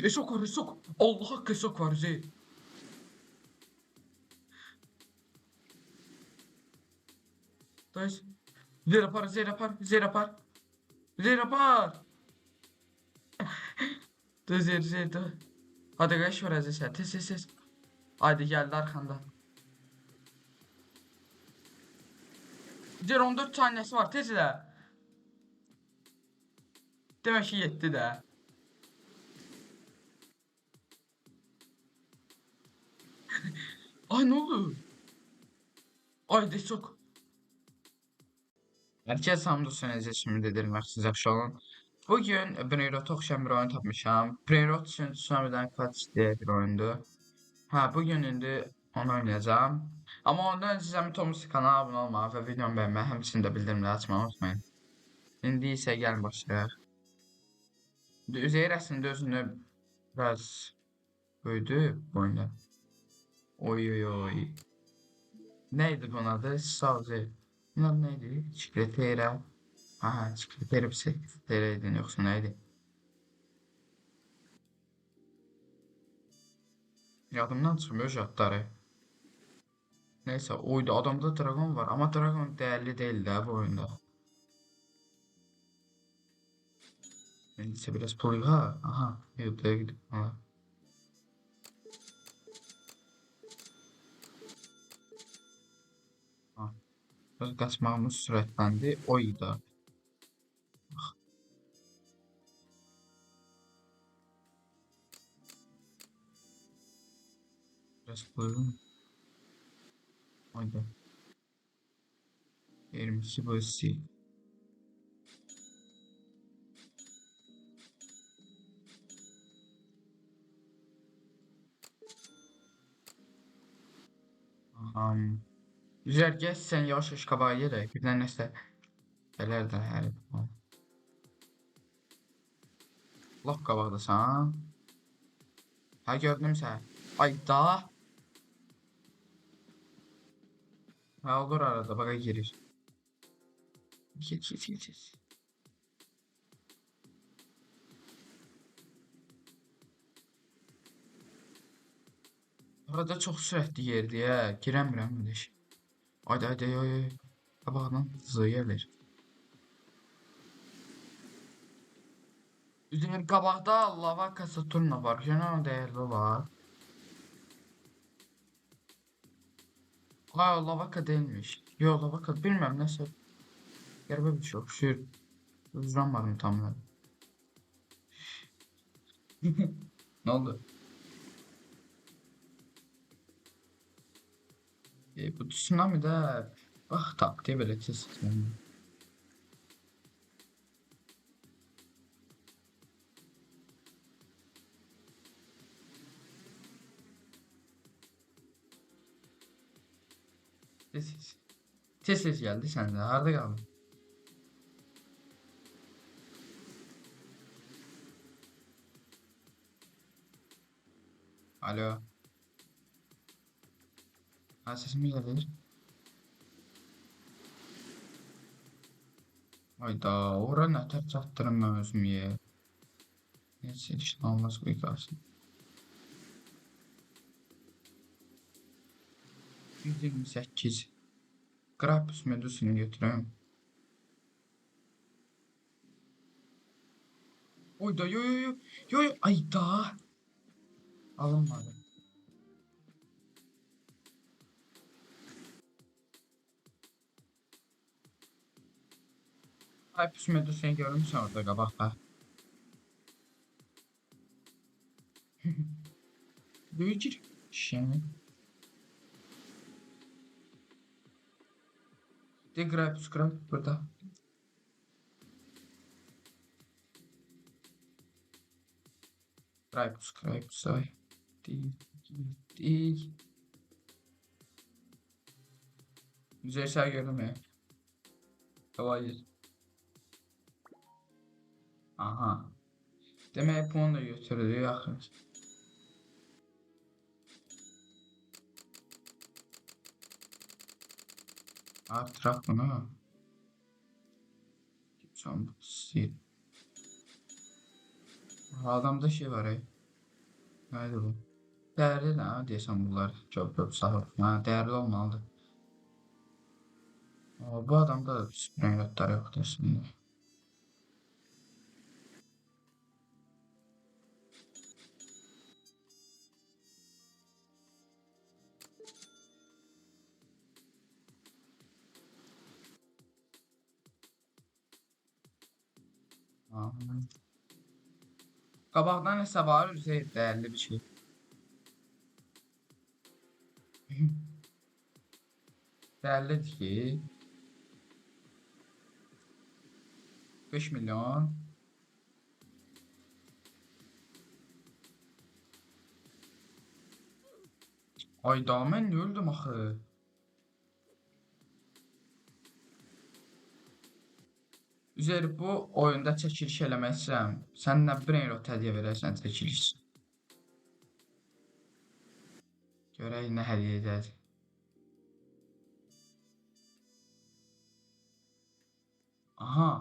Esok var esok. Allah hakkı esok var Üzeyir. Dayız. Üzeyir yapar Üzeyir yapar. Üzeyir yapar. Üzeyir yapar. Üzeyir Üzeyir dur. Hadi kaç var Aziz sen. Tez tez tez. Haydi geldi arkanda. Üzeyir 14 saniyesi var tez de. Demek ki yetti de. Ay ne oldu? Ay de çok. Herkes hamdolsun şimdi dedirmək siz yaxşı olun. Bugün Brainrot'a oxşayan bir oyun tapmışam. Brainrot üçün Tsunami'dən Clutch diye bir oyundu. Ha bugün indi onu oynayacağım. Ama ondan önce Zəmi Thomas kanala abone olmağı ve videomu beğenmeyi, həmçinin bildirimləri açmayı unutmayın. İndi isə gəlin başlayaq. Üzeyir əslində özünü biraz böyüdü bu oyunda. Oy oy oy. Neydi bunun adı? Sağ ol Üzeyir. Bunun adı neydi? Çikletera. Aha, Çikletera bir Çikletera'ydın yoksa neydi? Yadımdan çıxmıyor jadları. Neyse oydu adamda dragon var ama dragon değerli değil de bu oyunda. Neyse biraz pul ha. Aha YouTube'ya gidip ha. Ha. Biraz kaçmağımız süratlendi. Oydu. Biraz buyurun. Oydu. 22 bölüsü. Aha. Güzel geç sen yavaş yavaş kabağa yerek. Bir tane işte. Neler de her. Laf qabaqdasan. Ha gördüm sen. Ay da. Ha olur arada baka girir. Geç. Arada çok sürətli yerdir ya. Girəmirəm öyle şey. Haydi ay. Qabağdan hızlı yerler. Üzerine qabaqda lava Saturna var. Görünən o dəyərli var. Ha lavaka değilmiş. Yo lavaka bilmem nəsə. Qəribə bir şey oxşuyur. Uzanmadım tam da. Ne oldu? Bu tsunami de bak taktiği böyle kesin. Sessiz. Sessiz geldi sen de. Harda kaldın? Alo. Ha sesim gelir. Hayda. Oranın atar çattırım ben özüm ye. Neyse işte olmaz bu kalsın. 128. Grapus medusunu götürüyorum. Oyda yo. Ayda. Alınmadı. Grapus medusunu görmüşsün orada qabaqda. Büyücür. Şimdi. De Grapus burada. Grapus ay. Değil. Güzel şey gördüm ya. Hayır. Aha. Demek bunu da götürdü yakın. Artırak bunu. Son sil. Adamda şey var ya. Nədir bu? Dəyərli nə deyəsən bunlar? Göp sahib. Hə, dəyərli olmalıdır. Bu adamda da brainrotlar yoxdur əslində. Qabaqdan nəsə var, dəyərli bir şey. Dəyərlidir ki, 5 milyon. Ayda mən nə öldüm axı? Üzeri bu oyunda çəkiliş eləmək istəyirəm. Sən nə brainrot hədiyyə verərsən çəkiliş. Görək nə hədiyyə edər. Aha.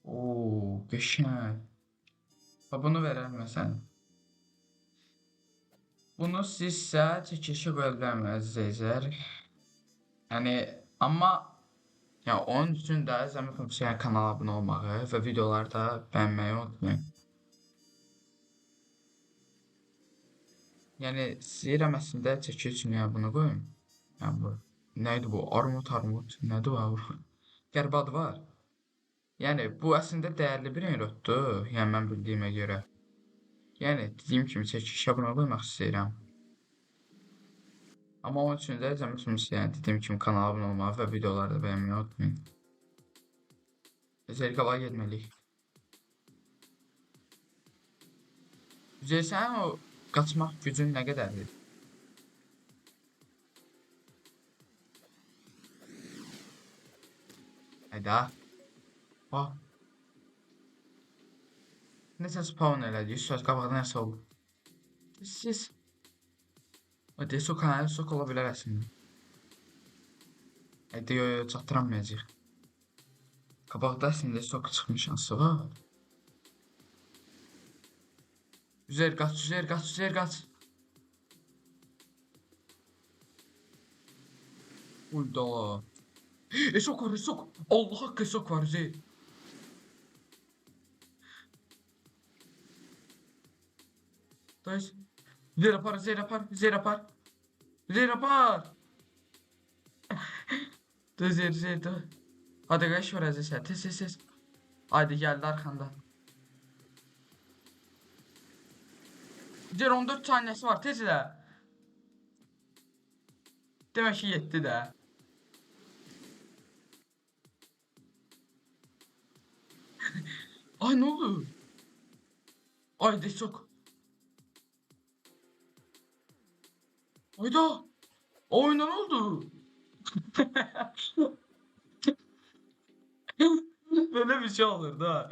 Oo, qəşəng. Bunu verər məsələn. Bunu sizsə çəkilişə qoya bilərəm əzizlər. Yəni, amma ya onun üçün də zəhmət olmasa kanala abunə olmağı və videoları da bəyənməyi unutmayın. Yəni istəyirəm əslində çəkiliş üçün yəni bunu qoyum. Yəni bu nəydi bu? Armud. Nədir bu? Qəribə adı var. Yəni bu əslində dəyərli bir enrotdur. Yəni mən bildiyimə görə. Yəni dediyim kimi çəkilişə abunə olmaq istəyirəm. Amma onun üçün də zəhmət olmasa yəni dediyim kimi kanala abunə olmağı və videoları da bəyənməyi unutmayın. Zerqala getməliyik. Sən o qaçmaq gücün nə qədərdir? Hayda. Bax. Nəsə spawn elədi. Söz qabaqda nəsə oldu. Siz. O desok kanalı sok ola bilər əslində. Hayda yo çatdıramayacaq. Qabaqda əslində sok çıxmış şansı var. Üzer kaç. Uyda. Esok var esok. Allah hakkı esok var Üzer. Dayız. Üzer yapar. Üzer. Hadi kaç var Üzer sen. Tez. Hadi geldi arkanda. Üzer 14 saniyesi var tez de. Demek ki yetti de. Ay ne oldu? Ay de çok. Ayda. Oyuna ne oldu? Böyle bir şey olur da.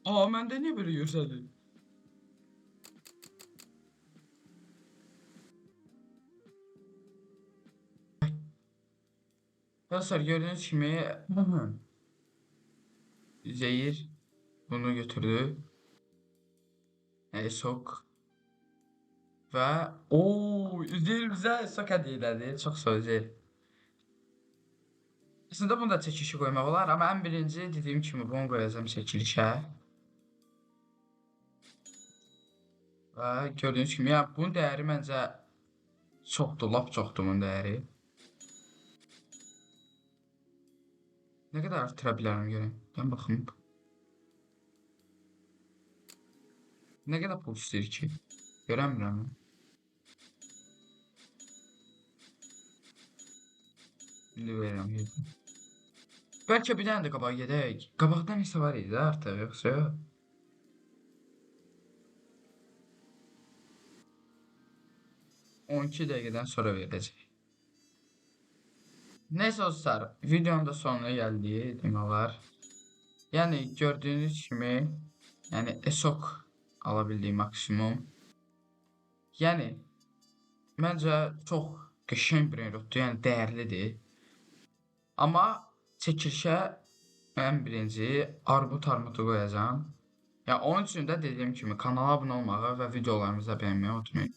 Bende niye böyle yükseldi? Arkadaşlar gördüğünüz gibi Zehir bunu götürdü. Sok ve Zehir bize sok hediye elədi. Çok sağ ol Zehir. Aslında bunu da çəkilişə qoymaq olar, amma ən birinci dediyim kimi bunu qoyacağım çəkilişə. Və gördüyünüz kimi, yəni bunun dəyəri məncə çoxdur, lap çoxdur bunun dəyəri. Nə qədər artıra bilərəm görəm. Mən baxım. Nə qədər pul istəyir ki? Görəmirəm. İndi verirəm. Bəlkə bir dənə də qabağa gedək. Qabaqdan isə var idi artıq, yoxsa yox? On 12 dəqiqədən sonra verəcək. Neyse dostlar, videonun da sonuna geldiği demək olar. Yəni gördüyünüz kimi, yəni ESOK alabildiyi maksimum. Yəni məncə çox qəşəng bir enrotdur, yəni dəyərlidir. Amma çəkilişə ən birinci armudu qoyacağam. Ya onun üçün də dediyim kimi kanala abunə olmağı və videolarımızı bəyənməyi unutmayın.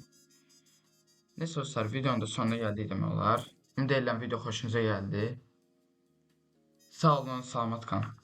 Neyse dostlar, videonun da sonuna gəldik demək olar. Ümid edirəm video xoşunuza gəldi. Sağ olun, salamat qalın.